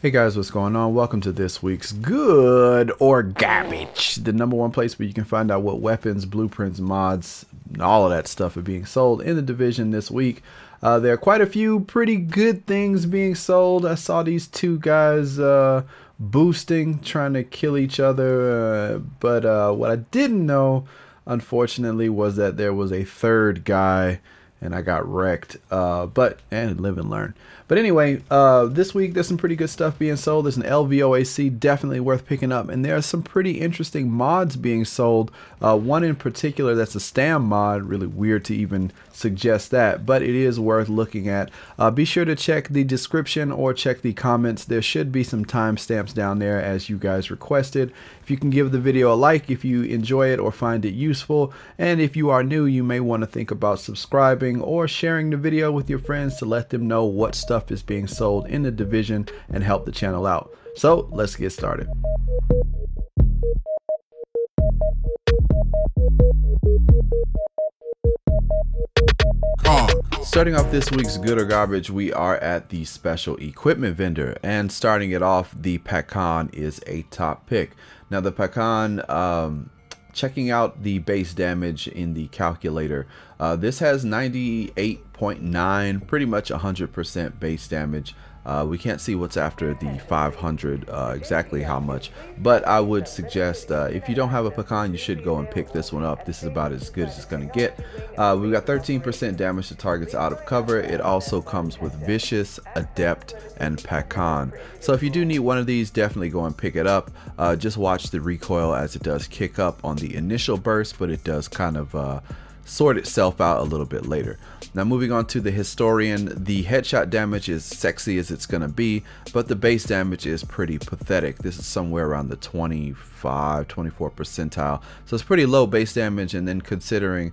Hey guys, what's going on? Welcome to this week's Good or Garbage, the #1 place where you can find out what weapons, blueprints, mods, and all of that stuff are being sold in the division this week. There are quite a few pretty good things being sold. I saw these two guys boosting, trying to kill each other, but what I didn't know, unfortunately, was that there was a third guy and I got wrecked, and live and learn. But anyway, this week there's some pretty good stuff being sold. There's an LVOA-C definitely worth picking up, and there are some pretty interesting mods being sold. One in particular that's a stam mod, really weird to even suggest that, but it is worth looking at. Be sure to check the description or check the comments. There should be some timestamps down there as you guys requested. If you can give the video a like if you enjoy it or find it useful, and if you are new, you may want to think about subscribing or sharing the video with your friends to let them know what stuff is being sold in the division and help the channel out. So let's get started. Starting off this week's Good or Garbage, we are at the special equipment vendor, and starting it off, the Pakhan is a top pick. Now the Pakhan, checking out the base damage in the calculator, this has 98.9, pretty much 100% base damage. We can't see what's after the 500, exactly how much, but I would suggest if you don't have a Pakhan, you should go and pick this one up. This is about as good as it's going to get. We've got 13% damage to targets out of cover. It also comes with Vicious, Adept, and Pakhan. So if you do need one of these, definitely go and pick it up. Just watch the recoil as it does kick up on the initial burst, but it does kind of sort itself out a little bit later. Now moving on to the Historian, the headshot damage is sexy as it's gonna be, but the base damage is pretty pathetic. This is somewhere around the 24 percentile, so it's pretty low base damage. And then considering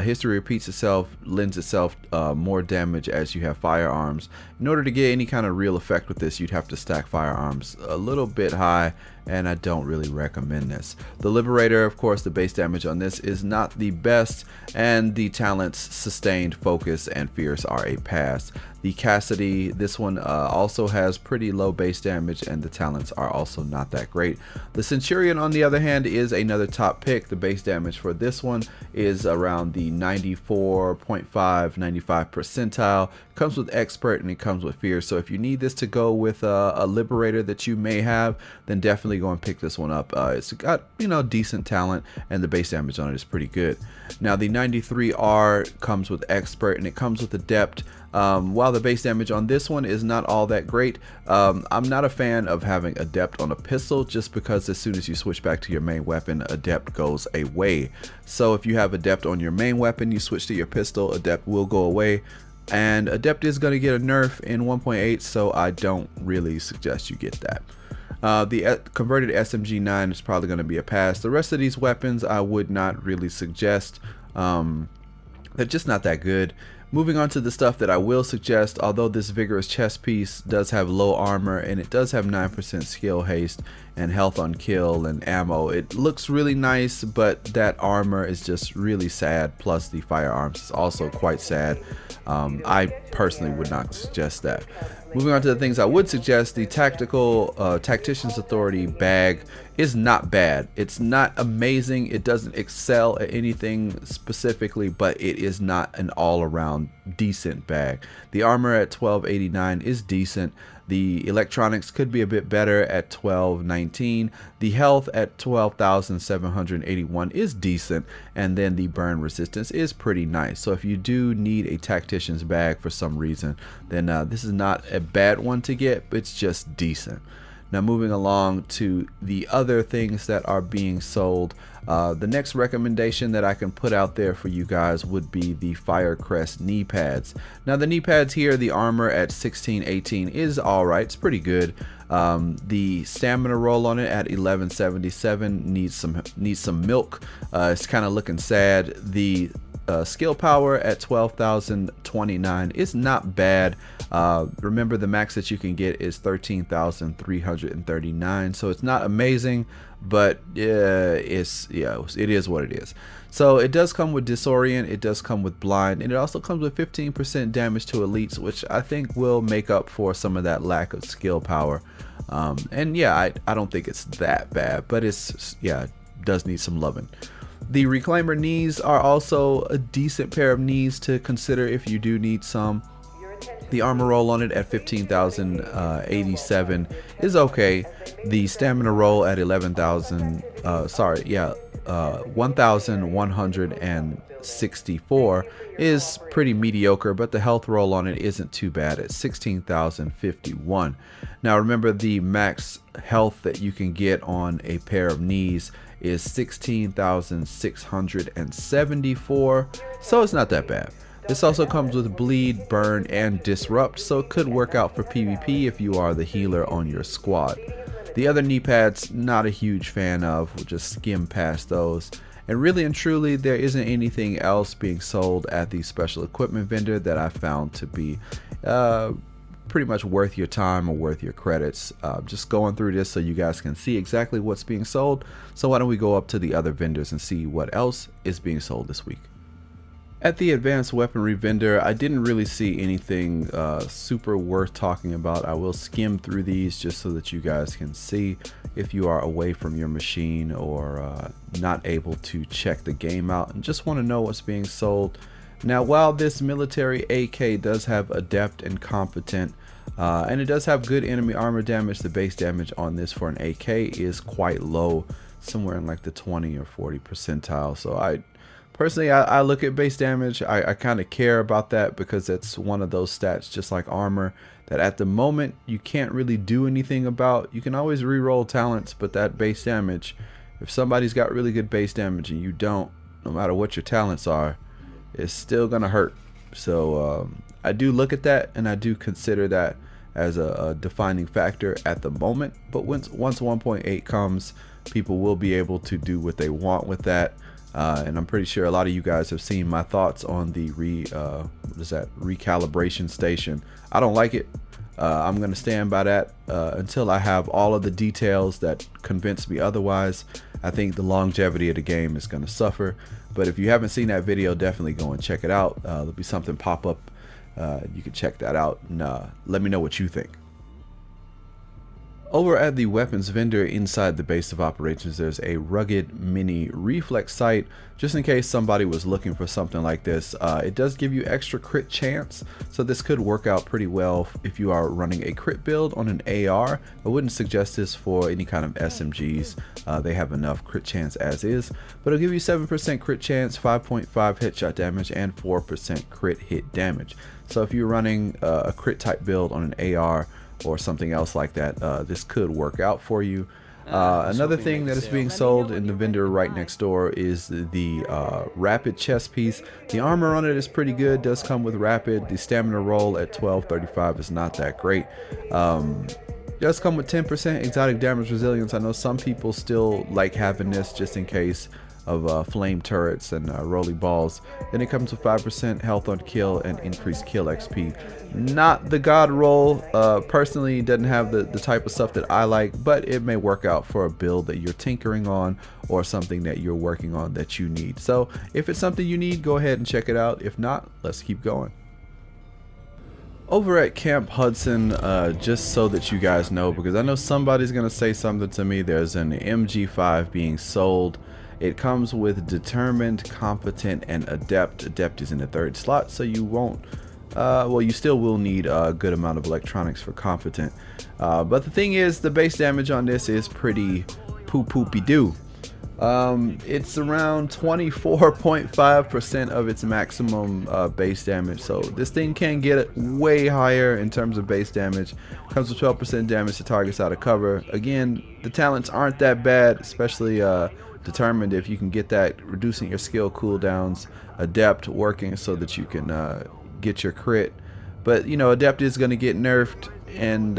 history repeats itself, lends itself more damage as you have firearms. In order to get any kind of real effect with this, you'd have to stack firearms a little bit high, and I don't really recommend this. The Liberator, of course, the base damage on this is not the best, and the talents Sustained, Focus, and Fierce are a pass. The Cassidy, this one also has pretty low base damage, and the talents are also not that great. The Centurion, on the other hand, is another top pick. The base damage for this one is around the 94.5, 95 percentile. Comes with Expert and it comes with Fierce. So if you need this to go with a Liberator that you may have, then definitely go and pick this one up. It's got, you know, decent talent, and the base damage on it is pretty good. Now the 93R comes with Expert and it comes with Adept. While the base damage on this one is not all that great, I'm not a fan of having Adept on a pistol, just because as soon as you switch back to your main weapon, Adept goes away. So if you have Adept on your main weapon, you switch to your pistol, Adept will go away. And Adept is going to get a nerf in 1.8, so I don't really suggest you get that. The converted SMG9 is probably going to be a pass. The rest of these weapons I would not really suggest. They're just not that good. Moving on to the stuff that I will suggest, although this Vigorous chest piece does have low armor and it does have 9% skill haste and health on kill and ammo, it looks really nice, but that armor is just really sad, plus the firearms is also quite sad. I personally would not suggest that. Moving on to the things I would suggest, the Tactician's Authority bag is not bad. It's not amazing. It doesn't excel at anything specifically, but it is not an all-around decent bag. The armor at 1289 is decent. The electronics could be a bit better at 1219. The health at 12,781 is decent, and then the burn resistance is pretty nice. So if you do need a tactician's bag for some reason, then this is not a bad one to get, but it's just decent. Now moving along to the other things that are being sold, the next recommendation that I can put out there for you guys would be the FireCrest knee pads. Now the knee pads here, the armor at 1618 is alright, it's pretty good. The stamina roll on it at 1177 needs some milk. It's kind of looking sad. The skill power at 12,029 is not bad. Remember, the max that you can get is 13,339, so it's not amazing, but it is what it is. So it does come with Disorient, it does come with Blind, and it also comes with 15% damage to elites, which I think will make up for some of that lack of skill power. And yeah, I don't think it's that bad, but it's, yeah, it does need some loving. The Reclaimer knees are also a decent pair of knees to consider if you do need some. The armor roll on it at 15,087 is okay. The stamina roll at 1,164 is pretty mediocre, but the health roll on it isn't too bad at 16,051. Now remember, the max health that you can get on a pair of knees is 16,674, so it's not that bad. This also comes with bleed, burn, and disrupt, so it could work out for PvP if you are the healer on your squad. The other knee pads, not a huge fan of. We'll just skim past those. And really and truly, there isn't anything else being sold at the special equipment vendor that I found to be pretty much worth your time or worth your credits. Just going through this so you guys can see exactly what's being sold. So why don't we go up to the other vendors and see what else is being sold this week. At the advanced weaponry vendor, I didn't really see anything super worth talking about. I will skim through these just so that you guys can see if you are away from your machine or not able to check the game out and just want to know what's being sold. Now, while this military AK does have Adept and Competent, and it does have good enemy armor damage, the base damage on this for an AK is quite low, somewhere in like the 20 or 40 percentile. So personally, I look at base damage. I kind of care about that because it's one of those stats, just like armor, that at the moment you can't really do anything about. You can always re-roll talents, but that base damage, if somebody's got really good base damage and you don't, no matter what your talents are, it's still gonna hurt. So I do look at that, and I do consider that as a defining factor at the moment. But once 1.8 comes, people will be able to do what they want with that. And I'm pretty sure a lot of you guys have seen my thoughts on the recalibration station. I don't like it. I'm going to stand by that until I have all of the details that convince me otherwise. I think the longevity of the game is going to suffer. But if you haven't seen that video, definitely go and check it out. There'll be something pop up. You can check that out and let me know what you think. Over at the weapons vendor inside the base of operations, there's a rugged mini reflex sight, just in case somebody was looking for something like this. It does give you extra crit chance, so this could work out pretty well if you are running a crit build on an AR. I wouldn't suggest this for any kind of SMGs. They have enough crit chance as is, but it'll give you 7% crit chance, 5.5 headshot damage, and 4% crit hit damage. So if you're running a crit type build on an AR or something else like that, this could work out for you. Another thing that is being sold in the vendor right next door is the rapid chest piece. The armor on it is pretty good, does come with rapid. The stamina roll at 1235 is not that great. Does come with 10% exotic damage resilience. I know some people still like having this just in case of flame turrets and rolly balls. Then it comes with 5% health on kill and increased kill XP. Not the god roll. Personally, doesn't have the type of stuff that I like, but it may work out for a build that you're tinkering on or something that you're working on that you need. So if it's something you need, go ahead and check it out. If not, let's keep going. Over at Camp Hudson, just so that you guys know, because I know somebody's gonna say something to me, there's an MG5 being sold. It comes with Determined, Competent, and Adept. Adept is in the 3rd slot, so you won't, well, you still will need a good amount of electronics for Competent. But the thing is, the base damage on this is pretty poo-poopy-doo. It's around 24.5% of its maximum base damage, so this thing can get way higher in terms of base damage. Comes with 12% damage to targets out of cover. Again, the talents aren't that bad, especially Determined, if you can get that, reducing your skill cooldowns. Adept working so that you can get your crit. But you know, Adept is going to get nerfed, and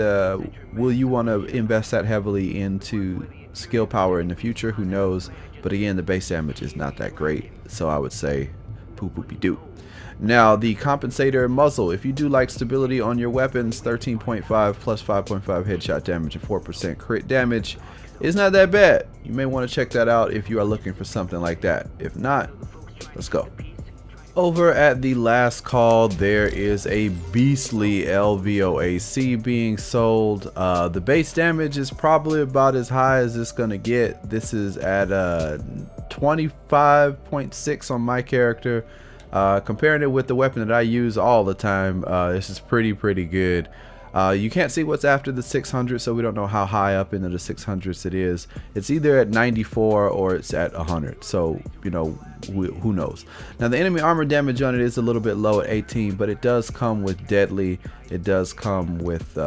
will you want to invest that heavily into skill power in the future? Who knows? But again, the base damage is not that great, so I would say poo-poopy-doo. Now the Compensator Muzzle, if you do like stability on your weapons, 13.5 plus 5.5 headshot damage and 4% crit damage, is not that bad. You may want to check that out if you are looking for something like that. If not, let's go. Over at the last call, there is a beastly LVOA-C being sold. The base damage is probably about as high as it's gonna get. This is at 25.6 on my character. Comparing it with the weapon that I use all the time, this is pretty good. You can't see what's after the 600, so we don't know how high up into the 600s it is. It's either at 94 or it's at 100, so you know, who knows. Now the enemy armor damage on it is a little bit low at 18, but it does come with deadly, it does come with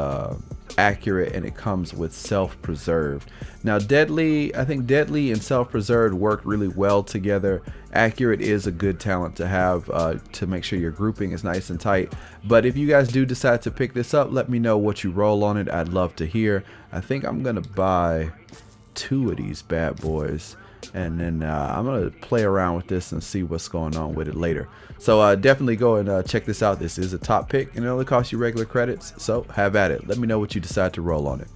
accurate, and it comes with self-preserved. Now deadly, I think deadly and self-preserved work really well together. Accurate is a good talent to have to make sure your grouping is nice and tight. But if you guys do decide to pick this up, let me know what you roll on it. I'd love to hear. I think I'm gonna buy 2 of these bad boys, and then I'm gonna play around with this and see what's going on with it later. So definitely go and check this out. This is a top pick, and it only costs you regular credits, so have at it. Let me know what you decide to roll on it.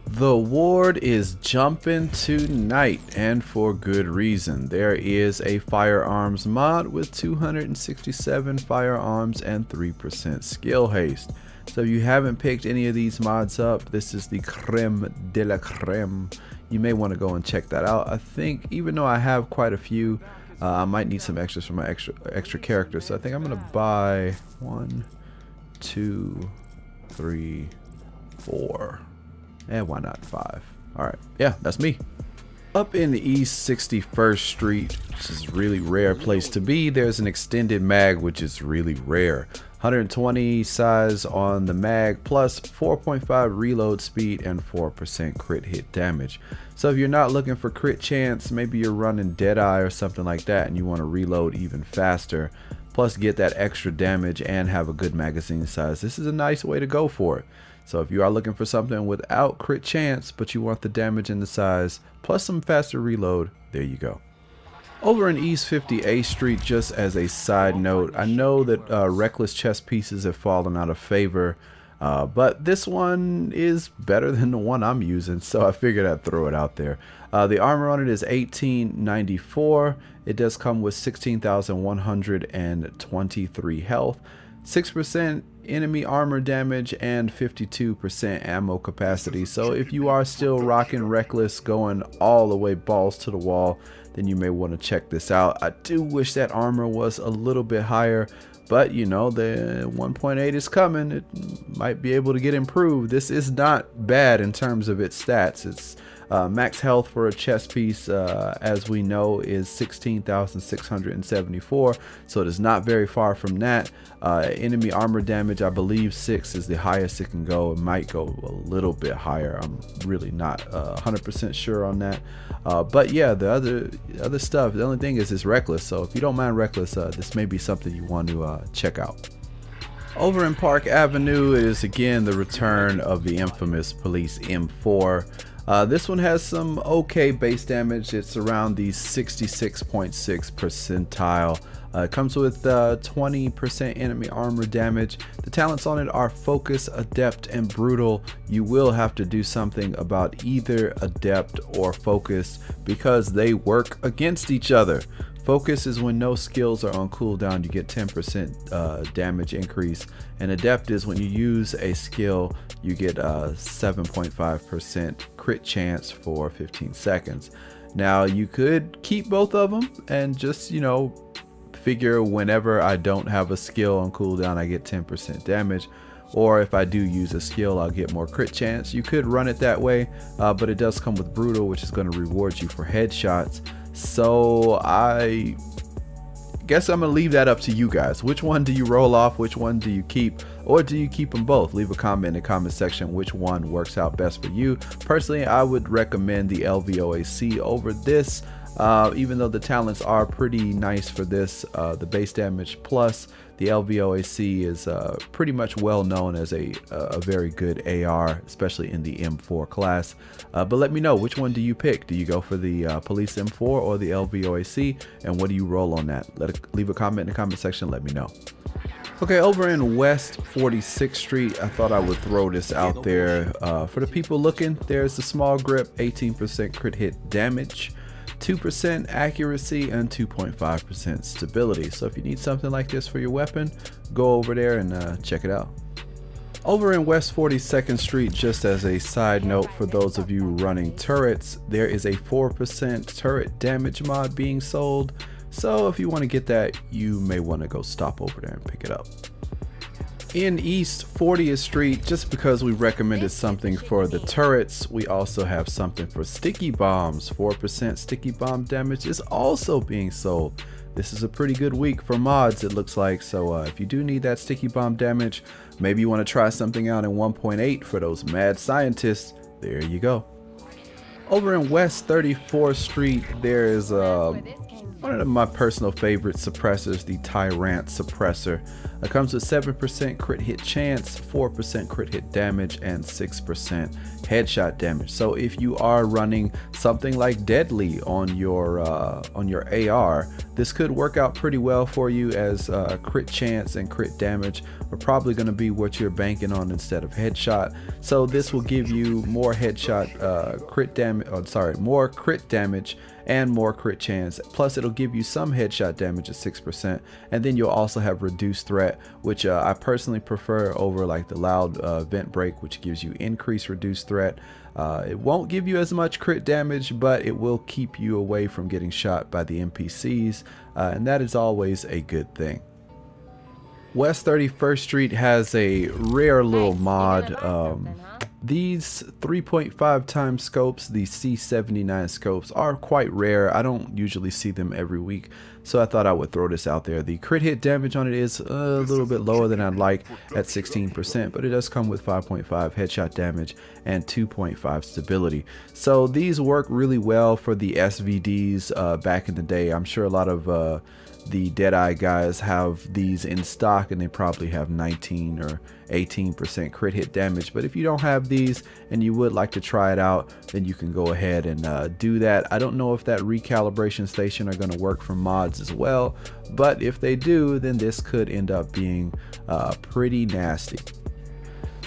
The ward is jumping tonight, and for good reason. There is a firearms mod with 267 firearms and 3% skill haste. So if you haven't picked any of these mods up, this is the creme de la creme. You may want to go and check that out. I think even though I have quite a few, I might need some extras for my extra characters. So I think I'm gonna buy 1, 2, 3, 4. And why not 5? Alright, yeah, that's me. Up in the East 61st Street, which is a really rare place to be, there's an extended mag, which is really rare. 120 size on the mag, plus 4.5 reload speed and 4% crit hit damage. So if you're not looking for crit chance, maybe you're running Deadeye or something like that, and you want to reload even faster, plus get that extra damage and have a good magazine size, this is a nice way to go for it. So if you are looking for something without crit chance, but you want the damage and the size, plus some faster reload, there you go. Over in East 58th Street, just as a side note, I know that reckless chest pieces have fallen out of favor, but this one is better than the one I'm using, so I figured I'd throw it out there. The armor on it is 1894. It does come with 16,123 health, 6% enemy armor damage, and 52% ammo capacity. So if you are still rocking reckless, going all the way balls to the wall, then you may want to check this out. I do wish that armor was a little bit higher, but you know, the 1.8 is coming. It might be able to get improved. This is not bad in terms of its stats. It's max health for a chest piece, as we know, is 16,674, so it is not very far from that. Enemy armor damage, I believe 6 is the highest it can go. It might go a little bit higher. I'm really not 100% sure on that, but yeah, the other stuff, the only thing is it's reckless. So if you don't mind reckless, this may be something you want to check out. Over in Park Avenue, it is again the return of the infamous Police M4. This one has some okay base damage. It's around the 66.6 percentile. It comes with 20% enemy armor damage. The talents on it are Focus, Adept, and Brutal. You will have to do something about either Adept or Focus because they work against each other. Focus is when no skills are on cooldown, you get 10% damage increase, and Adept is when you use a skill, you get 7.5% crit chance for 15 seconds. Now you could keep both of them and just, you know, figure whenever I don't have a skill on cooldown I get 10% damage, or if I do use a skill I'll get more crit chance. You could run it that way, but it does come with Brutal, which is going to reward you for headshots. So I guess I'm gonna leave that up to you guys. Which one do you roll off? Which one do you keep? Or do you keep them both? Leave a comment in the comment section which one works out best for you. Personally, I would recommend the LVOA-C over this, even though the talents are pretty nice for this. The base damage plus the LVOA-C is pretty much well known as a very good AR, especially in the M4 class. But let me know, which one do you pick? Do you go for the Police M4 or the LVOA-C? And what do you roll on that? Leave a comment in the comment section, let me know. Okay, over in West 46th Street, I thought I would throw this out there. For the people looking, there's the small grip, 18% crit hit damage. 2% accuracy, and 2.5% stability. So if you need something like this for your weapon, go over there and check it out. Over in West 42nd Street, just as a side note for those of you running turrets, there is a 4% turret damage mod being sold. So if you want to get that, you may want to go stop over there and pick it up. In East 40th Street, just because we recommended something for the turrets, we also have something for sticky bombs. 4% sticky bomb damage is also being sold. This is a pretty good week for mods, it looks like. So if you do need that sticky bomb damage, maybe you want to try something out in 1.8 for those mad scientists. There you go. Over in West 34th Street, there is one of my personal favorite suppressors, the Ti-RANT suppressor. It comes with 7% crit hit chance, 4% crit hit damage, and 6% headshot damage. So if you are running something like Deadly on your AR, this could work out pretty well for you, as crit chance and crit damage are probably going to be what you're banking on instead of headshot. So this will give you more headshot crit damage, more crit damage and more crit chance. Plus it'll give you some headshot damage at 6%, and then you'll also have reduced threat, which I personally prefer over like the loud vent break, which gives you increased reduced threat. It won't give you as much crit damage, but it will keep you away from getting shot by the NPCs, and that is always a good thing. West 31st Street has a rare little mod. These 3.5 times scopes, the C79 scopes, are quite rare. I don't usually see them every week, so I thought I would throw this out there. The crit hit damage on it is a little bit lower than I'd like at 16%, but it does come with 5.5 headshot damage and 2.5 stability. So these work really well for the SVDs back in the day. I'm sure a lot of the Deadeye guys have these in stock, and they probably have 19 or 18% crit hit damage. But if you don't have these and you would like to try it out, then you can go ahead and do that. I don't know if that recalibration station are going to work for mods as well, but if they do, then this could end up being pretty nasty.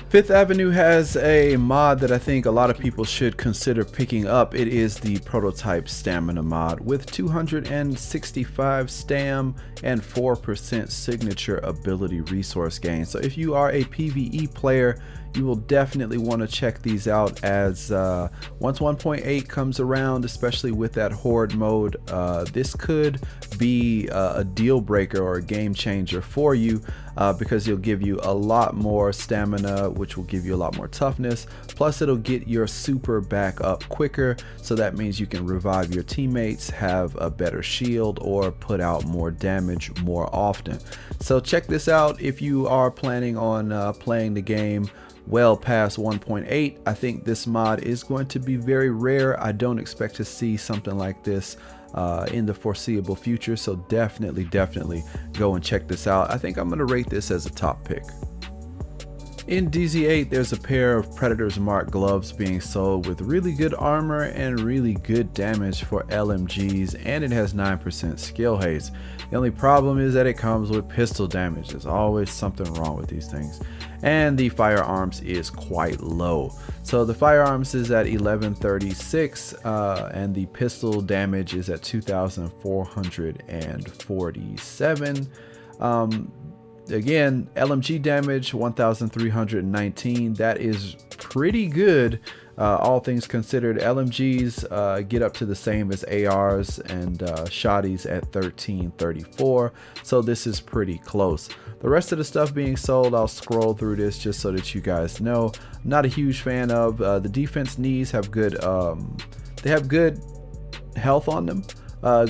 Fifth Avenue has a mod that I think a lot of people should consider picking up. It is the Prototype Stamina mod with 265 stam and 4% signature ability resource gain. So if you are a PvE player, you will definitely want to check these out, as once 1.8 comes around, especially with that horde mode, this could be a deal breaker or a game changer for you, because it'll give you a lot more stamina, which will give you a lot more toughness. Plus it'll get your super back up quicker, so that means you can revive your teammates, have a better shield, or put out more damage more often. So check this out if you are planning on playing the game well past 1.8. I think this mod is going to be very rare. I don't expect to see something like this in the foreseeable future, so definitely go and check this out. I think I'm going to rate this as a top pick. In DZ8, there's a pair of Predator's Mark gloves being sold with really good armor and really good damage for LMGs, and it has 9% skill haste. The only problem is that it comes with pistol damage. There's always something wrong with these things. And the firearms is quite low. So the firearms is at 1136, and the pistol damage is at 2447. Again, LMG damage 1319. That is pretty good, all things considered. LMGs get up to the same as ARs, and shotties at 1334. So this is pretty close. The rest of the stuff being sold, I'll scroll through this just so that you guys know. I'm not a huge fan of the defense knees. Have good they have good health on them.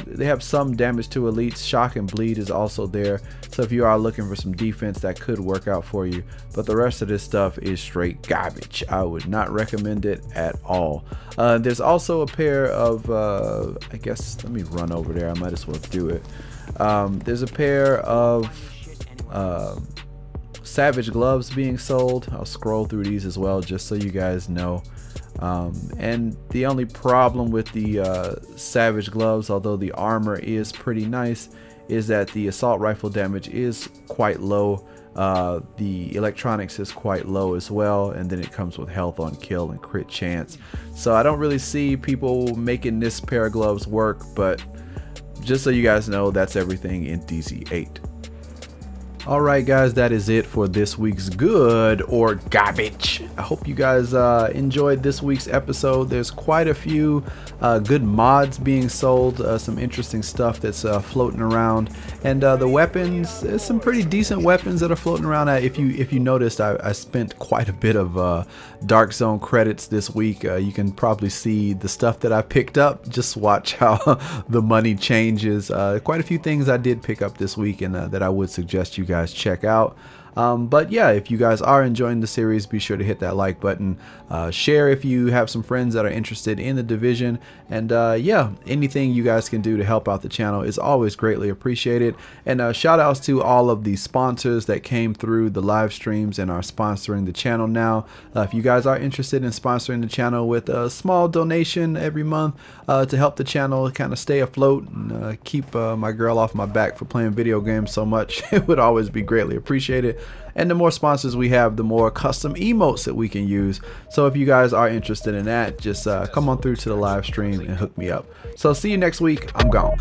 They have some damage to elites. Shock and bleed is also there, so if you are looking for some defense, that could work out for you. But the rest of this stuff is straight garbage. I would not recommend it at all. There's also a pair of I guess, let me run over there, I might as well do it. There's a pair of Savage gloves being sold. I'll scroll through these as well just so you guys know. And the only problem with the Savage gloves, although the armor is pretty nice, is that the assault rifle damage is quite low. The electronics is quite low as well, and then it comes with health on kill and crit chance. So I don't really see people making this pair of gloves work, but just so you guys know, that's everything in DZ8. Alright guys, that is it for this week's good or garbage. I hope you guys enjoyed this week's episode. There's quite a few good mods being sold, some interesting stuff that's floating around, and the weapons, there's some pretty decent weapons that are floating around. If you noticed, I spent quite a bit of Dark Zone credits this week. You can probably see the stuff that I picked up. Just watch how the money changes. Quite a few things I did pick up this week, and that I would suggest you guys check out. But yeah, if you guys are enjoying the series, be sure to hit that like button, share if you have some friends that are interested in the division, and yeah, anything you guys can do to help out the channel is always greatly appreciated. And shout outs to all of the sponsors that came through the live streams and are sponsoring the channel now. If you guys are interested in sponsoring the channel with a small donation every month to help the channel kind of stay afloat and keep my girl off my back for playing video games so much, it would always be greatly appreciated. And the more sponsors we have, the more custom emotes that we can use. So if you guys are interested in that, just come on through to the live stream and hook me up. So see you next week. I'm gone.